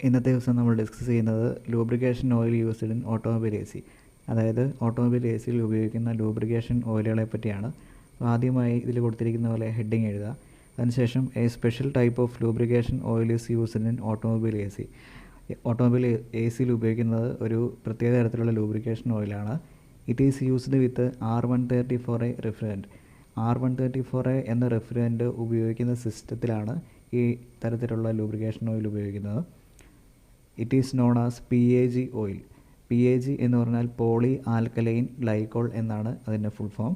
ഇന്നത്തെ ദിവസം നമ്മൾ ഡിസ്കസ് ചെയ്യുന്നത് lubrication oil used in automobile A C, അതായത് ഓട്ടോമൊബൈൽ എ സിയിൽ ഉപയോഗിക്കുന്ന ലൂബ്രിക്കേഷൻ ഓയിലുകളെ പറ്റിയാണ്. ആദ്യമായി ഇതിൽ കൊടുത്തിരിക്കുന്ന പോലെ ഹെഡിങ് എഴുതുക. അതിനുശേഷം A special type of lubrication oil is used in automobile A C. Automobile A സിയിൽ ഉപയോഗിക്കുന്നത് ഒരു പ്രത്യേക തരത്തിലുള്ള ലൂബ്രിക്കേഷൻ ഓയിലാണ്. It is used with R134A റിഫ്രിജറൻറ്റ്. R134A എന്ന റിഫ്രിജറൻറ്റ് ഉപയോഗിക്കുന്ന സിസ്റ്റത്തിലാണ് ഈ തരത്തിലുള്ള ലൂബ്രിക്കേഷൻ ഓയിൽ ഉപയോഗിക്കുന്നത്. It is known as PAG oil. PAG എന്ന് പറഞ്ഞാൽ പോളി ആൽക്കലൈൻ ഗ്ലൈക്കോൾ എന്നാണ് അതിൻ്റെ ഫുൾ ഫോം.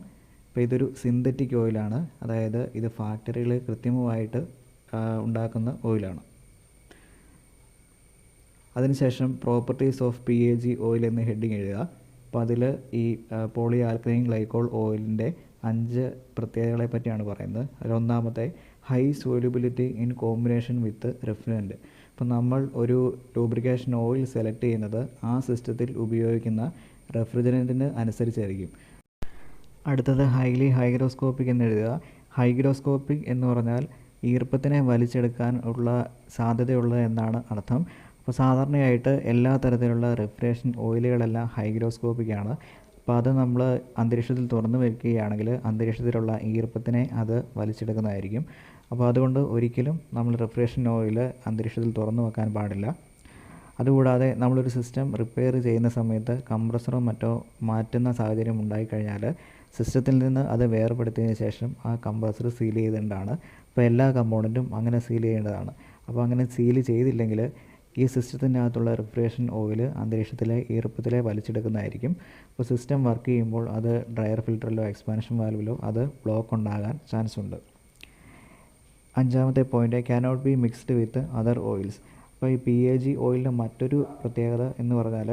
അപ്പോൾ ഇതൊരു സിന്തറ്റിക് ഓയിലാണ്, അതായത് ഇത് ഫാക്ടറികളിൽ കൃത്രിമമായിട്ട് ഉണ്ടാക്കുന്ന ഓയിലാണ്. അതിനുശേഷം പ്രോപ്പർട്ടീസ് ഓഫ് PAG ഓയിൽ എന്ന ഹെഡിങ് എഴുതുക. അപ്പോൾ അതിൽ ഈ പോളി ആൽക്കലൈൻ ഗ്ലൈക്കോൾ ഓയിലിൻ്റെ 5 പ്രത്യേകതകളെ പറ്റിയാണ് പറയുന്നത്. അതിലൊന്നാമത്തെ high solubility in combination with refrigerant. അപ്പോൾ നമ്മൾ ഒരു ലൂബ്രിക്കേഷൻ ഓയിൽ സെലക്ട് ചെയ്യുന്നത് ആ സിസ്റ്റത്തിൽ ഉപയോഗിക്കുന്ന റെഫ്രിജറൻറ്റിന് അനുസരിച്ചായിരിക്കും. അടുത്തത് ഹൈലി ഹൈഗ്രോസ്കോപ്പിക് എന്ന് എഴുതുക. ഹൈഗ്രോസ്കോപ്പിക് എന്ന് പറഞ്ഞാൽ ഈർപ്പത്തിനെ വലിച്ചെടുക്കാൻ ഉള്ള സാധ്യതയുള്ളത് എന്നാണ് അർത്ഥം. അപ്പോൾ സാധാരണയായിട്ട് എല്ലാ തരത്തിലുള്ള റെഫ്രിജറേഷൻ ഓയിലുകളെല്ലാം ഹൈഗ്രോസ്കോപ്പിക് ആണ്. അപ്പോൾ അത് നമ്മൾ അന്തരീക്ഷത്തിൽ തുറന്നു വയ്ക്കുകയാണെങ്കിൽ അന്തരീക്ഷത്തിലുള്ള ഈർപ്പത്തിനെ അത് വലിച്ചെടുക്കുന്നതായിരിക്കും. അപ്പോൾ അതുകൊണ്ട് ഒരിക്കലും നമ്മൾ റെഫ്രിജറേഷൻ ഓയിൽ അന്തരീക്ഷത്തിൽ തുറന്നു വെക്കാൻ പാടില്ല. അതുകൂടാതെ നമ്മളൊരു സിസ്റ്റം റിപ്പയർ ചെയ്യുന്ന സമയത്ത് കംപ്രസറോ മറ്റോ മാറ്റുന്ന സാഹചര്യം ഉണ്ടായിക്കഴിഞ്ഞാൽ സിസ്റ്റത്തിൽ നിന്ന് അത് വേർപെടുത്തിയതിന് ശേഷം ആ കംപ്രസർ സീൽ ചെയ്തേണ്ടതാണ്. അപ്പോൾ എല്ലാ കമ്പോണൻറ്റും അങ്ങനെ സീൽ ചെയ്യേണ്ടതാണ്. അപ്പോൾ അങ്ങനെ സീൽ ചെയ്തില്ലെങ്കിൽ ഈ സിസ്റ്റത്തിനകത്തുള്ള റെഫ്രിജറേഷൻ ഓയിൽ അന്തരീക്ഷത്തിലെ ഈർപ്പത്തിലെ വലിച്ചെടുക്കുന്നതായിരിക്കും. അപ്പോൾ സിസ്റ്റം വർക്ക് ചെയ്യുമ്പോൾ അത് ഡ്രയർ ഫിൽറ്ററിലോ എക്സ്പാൻഷൻ വാൽവിലോ അത് ബ്ലോക്ക് ഉണ്ടാകാൻ ചാൻസ് ഉണ്ട്. 5ാമത്തെ point cannot be mixed with other oils. അപ്പോൾ ഈ PAG ഓയിലിൻ്റെ മറ്റൊരു പ്രത്യേകത എന്ന് പറഞ്ഞാൽ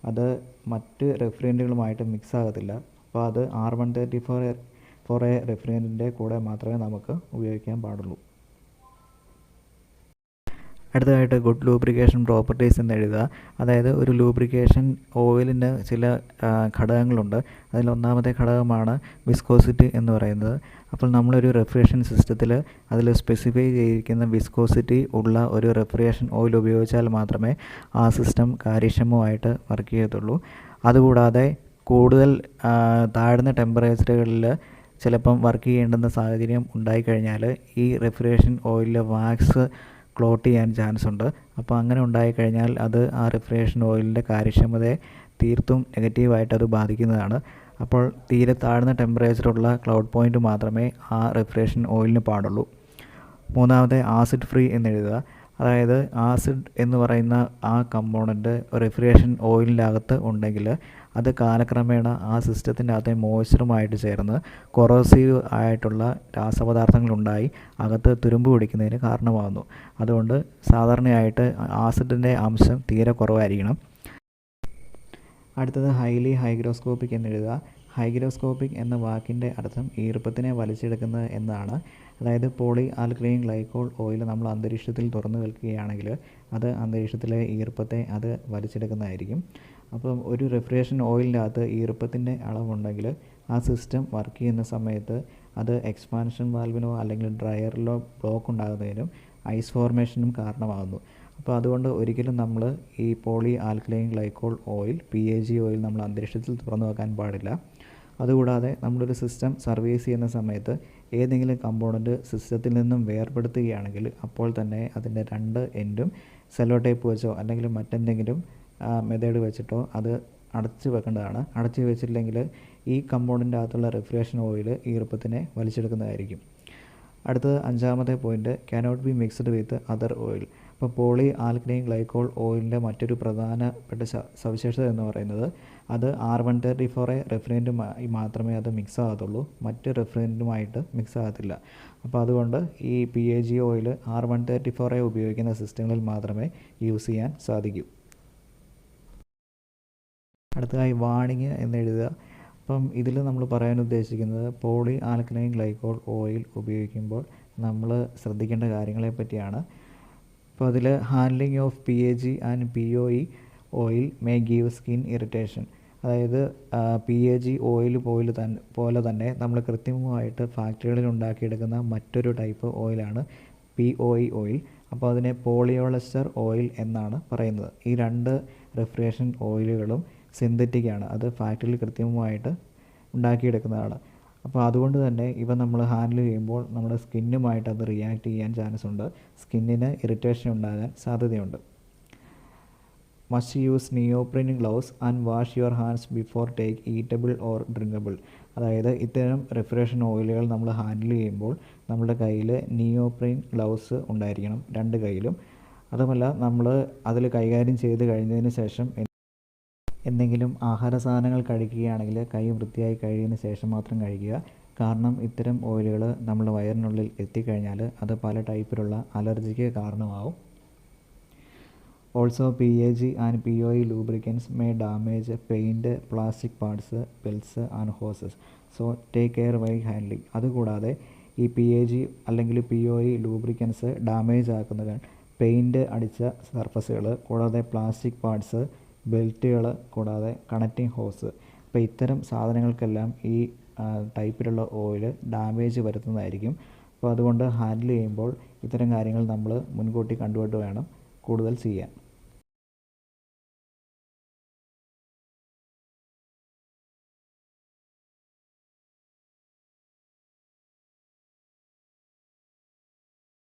അത് മറ്റ് റെഫ്രിജറൻറ്റുകളുമായിട്ട് മിക്സ് ആകത്തില്ല. അപ്പോൾ അത് R134A റെഫ്രിജറൻറ്റിൻ്റെ കൂടെ മാത്രമേ നമുക്ക് ഉപയോഗിക്കാൻ പാടുള്ളൂ. അടുത്തതായിട്ട് ഗുഡ് ലൂബ്രിക്കേഷൻ പ്രോപ്പർട്ടീസ് എന്ന് എഴുതുക. അതായത് ഒരു ലൂബ്രിക്കേഷൻ ഓയിലിന് ചില ഘടകങ്ങളുണ്ട്. അതിലൊന്നാമത്തെ ഘടകമാണ് വിസ്കോസിറ്റി എന്ന് പറയുന്നത്. അപ്പോൾ നമ്മളൊരു റെഫ്രിജറേഷൻ സിസ്റ്റത്തിൽ അതിൽ സ്പെസിഫൈ ചെയ്തിരിക്കുന്ന വിസ്കോസിറ്റി ഉള്ള ഒരു റെഫ്രിജറേഷൻ ഓയിൽ ഉപയോഗിച്ചാൽ മാത്രമേ ആ സിസ്റ്റം കാര്യക്ഷമമായിട്ട് വർക്ക് ചെയ്യത്തുള്ളൂ. അതുകൂടാതെ കൂടുതൽ താഴ്ന്ന ടെമ്പറേച്ചറുകളിൽ ചിലപ്പം വർക്ക് ചെയ്യേണ്ടുന്ന സാഹചര്യം ഉണ്ടായിക്കഴിഞ്ഞാൽ ഈ റെഫ്രിജറേഷൻ ഓയിലിൽ വാക്സ് ക്ലോട്ട് ചെയ്യാൻ ചാൻസ് ഉണ്ട്. അപ്പോൾ അങ്ങനെ ഉണ്ടായിക്കഴിഞ്ഞാൽ അത് ആ റെഫ്രിജറേഷൻ ഓയിലിൻ്റെ കാര്യക്ഷമതയെ തീർത്തും നെഗറ്റീവായിട്ട് അത് ബാധിക്കുന്നതാണ്. അപ്പോൾ തീരെ താഴ്ന്ന ടെമ്പറേച്ചറുള്ള ക്ലൗഡ് പോയിൻ്റ് മാത്രമേ ആ റെഫ്രിജറേഷൻ ഓയിലിന് പാടുള്ളൂ. 3ാമത്തെ ആസിഡ് ഫ്രീ എന്ന് എഴുതുക. അതായത് ആസിഡ് എന്ന് പറയുന്ന ആ കമ്പോണൻറ്റ് റെഫ്രിജറേഷൻ ഓയിലിൻ്റെ അകത്ത് ഉണ്ടെങ്കിൽ അത് കാലക്രമേണ ആ സിസ്റ്റത്തിൻ്റെ അകത്തെ മോയ്സ്ചറുമായിട്ട് ചേർന്ന് കൊറോസീവ് ആയിട്ടുള്ള രാസപദാർത്ഥങ്ങളുണ്ടായി അകത്ത് തുരുമ്പ് പിടിക്കുന്നതിന് കാരണമാകുന്നു. അതുകൊണ്ട് സാധാരണയായിട്ട് ആസിഡിൻ്റെ അംശം തീരെ കുറവായിരിക്കണം. അടുത്തത് ഹൈലി ഹൈഗ്രോസ്കോപ്പിക് എന്ന് എഴുതുക. ഹൈഗ്രോസ്കോപ്പിക് എന്ന വാക്കിൻ്റെ അർത്ഥം ഈർപ്പത്തിനെ വലിച്ചെടുക്കുന്നത് എന്നാണ്. അതായത് പോളി ആൽക്കലൈൻ ഗ്ലൈക്കോൾ ഓയിൽ നമ്മൾ അന്തരീക്ഷത്തിൽ തുറന്നു വെക്കുകയാണെങ്കിൽ അത് അന്തരീക്ഷത്തിലെ ഈർപ്പത്തെ അത് വലിച്ചെടുക്കുന്നതായിരിക്കും. അപ്പം ഒരു റെഫ്രിജറേഷൻ ഓയിലിൻ്റെ അകത്ത് ഈർപ്പത്തിൻ്റെ അളവുണ്ടെങ്കിൽ ആ സിസ്റ്റം വർക്ക് ചെയ്യുന്ന സമയത്ത് അത് എക്സ്പാൻഷൻ വാൽവിനോ അല്ലെങ്കിൽ ഡ്രയറിലോ ബ്ലോക്ക് ഉണ്ടാകുന്നതിനും ഐസ് ഫോർമേഷനും കാരണമാകുന്നു. അപ്പോൾ അതുകൊണ്ട് ഒരിക്കലും നമ്മൾ ഈ poly alkaline glycol oil PAG oil നമ്മൾ അന്തരീക്ഷത്തിൽ തുറന്നു വെക്കാൻ പാടില്ല. അതുകൂടാതെ നമ്മളൊരു സിസ്റ്റം സർവീസ് ചെയ്യുന്ന സമയത്ത് ഏതെങ്കിലും കമ്പോണൻറ്റ് സിസ്റ്റത്തിൽ നിന്നും വേർപെടുത്തുകയാണെങ്കിൽ അപ്പോൾ തന്നെ അതിൻ്റെ 2 എൻഡും സെല്ലോ ടേപ്പ് വെച്ചോ അല്ലെങ്കിൽ മറ്റെന്തെങ്കിലും മെത്തേഡ് വെച്ചിട്ടോ അത് അടച്ചു വെക്കേണ്ടതാണ്. അടച്ചു വെച്ചില്ലെങ്കിൽ ഈ കമ്പോണൻ്റ് അകത്തുള്ള റെഫ്രിജറേഷൻ ഓയിൽ ഈർപ്പത്തിനെ വലിച്ചെടുക്കുന്നതായിരിക്കും. അടുത്തത് 5ാമത്തെ point cannot be mixed with other oil. അപ്പോൾ പോളി ആൽക്കലൈൻ ഗ്ലൈക്കോൾ ഓയിലിൻ്റെ മറ്റൊരു പ്രധാനപ്പെട്ട സവിശേഷത എന്ന് പറയുന്നത് അത് R134A റെഫ്രിജറൻറ്റുമായി മാത്രമേ അത് മിക്സ് ആകത്തുള്ളൂ, മറ്റ് റെഫ്രിജറൻറ്റുമായിട്ട് മിക്സ് ആകത്തില്ല. അപ്പോൾ അതുകൊണ്ട് ഈ PAG ഓയിൽ R134A ഉപയോഗിക്കുന്ന സിസ്റ്റങ്ങളിൽ മാത്രമേ യൂസ് ചെയ്യാൻ സാധിക്കൂ. അടുത്തതായി വാണിംഗ് എന്ന് എഴുതുക. അപ്പം ഇതിൽ നമ്മൾ പറയാൻ ഉദ്ദേശിക്കുന്നത് പോളി ആൽക്കലൈൻ ഗ്ലൈക്കോൾ ഓയിൽ ഉപയോഗിക്കുമ്പോൾ നമ്മൾ ശ്രദ്ധിക്കേണ്ട കാര്യങ്ങളെ പറ്റിയാണ്. അപ്പോൾ അതിൽ handling of PAG and POE oil may give skin irritation. അതായത് PAG ഓയിൽ പോലെ തന്നെ നമ്മൾ കൃത്രിമമായിട്ട് ഫാക്ടറികളിൽ ഉണ്ടാക്കിയെടുക്കുന്ന മറ്റൊരു ടൈപ്പ് ഓയിലാണ് POE ഓയിൽ. അപ്പോൾ അതിനെ പോളിയോളസ്റ്റർ ഓയിൽ എന്നാണ് പറയുന്നത്. ഈ 2 റെഫ്രിജറേഷൻ ഓയിലുകളും സിന്തറ്റിക് ആണ്. അത് ഫാക്ടറിയിൽ കൃത്രിമമായിട്ട് ഉണ്ടാക്കിയെടുക്കുന്നതാണ്. അപ്പോൾ അതുകൊണ്ട് തന്നെ ഇവ നമ്മൾ ഹാൻഡിൽ ചെയ്യുമ്പോൾ നമ്മുടെ സ്കിന്നുമായിട്ട് അത് റിയാക്ട് ചെയ്യാൻ ചാൻസ് ഉണ്ട്. സ്കിന്നിന് ഇറിറ്റേഷൻ ഉണ്ടാകാൻ സാധ്യതയുണ്ട്. Must use neoprene gloves and wash your hands before take eatable or drinkable. അതായത് ഇത്തരം റെഫ്രിജറേഷൻ ഓയിലുകൾ നമ്മൾ ഹാൻഡിൽ ചെയ്യുമ്പോൾ നമ്മുടെ കയ്യിൽ നിയോപ്രിൻ ഗ്ലൗസ് ഉണ്ടായിരിക്കണം 2 കൈയിലും. അതുമല്ല, നമ്മൾ അതിൽ കൈകാര്യം ചെയ്ത് കഴിഞ്ഞതിന് ശേഷം എന്തെങ്കിലും ആഹാര സാധനങ്ങൾ കഴിക്കുകയാണെങ്കിൽ കൈ വൃത്തിയായി കഴുകിയതിന് ശേഷം മാത്രം കഴിക്കുക. കാരണം ഇത്തരം ഓയിലുകൾ നമ്മുടെ വയറിനുള്ളിൽ എത്തിക്കഴിഞ്ഞാൽ അത് പല ടൈപ്പിലുള്ള അലർജിക്ക് കാരണമാവും. Also PAG and POE lubricants may damage paint, plastic parts, belts and hoses. So take care while handling. അതുകൂടാതെ ഈ PAG അല്ലെങ്കിൽ POE ലൂബ്രിക്കൻസ് ഡാമേജ് ആക്കുന്നത് പെയിൻറ്റ് അടിച്ച സർഫസുകൾ, കൂടാതെ പ്ലാസ്റ്റിക് പാർട്സ്, ബെൽറ്റുകൾ, കൂടാതെ കണക്റ്റിംഗ് ഹോസ്. അപ്പോൾ ഇത്തരം സാധനങ്ങൾക്കെല്ലാം ഈ ടൈപ്പിലുള്ള ഓയിൽ ഡാമേജ് വരുത്തുന്നതായിരിക്കും. അപ്പോൾ അതുകൊണ്ട് ഹാൻഡിൽ ചെയ്യുമ്പോൾ ഇത്തരം കാര്യങ്ങൾ നമ്മൾ മുൻകൂട്ടി കണ്ടുകൊണ്ട് വേണം കൂടുതൽ ചെയ്യാൻ.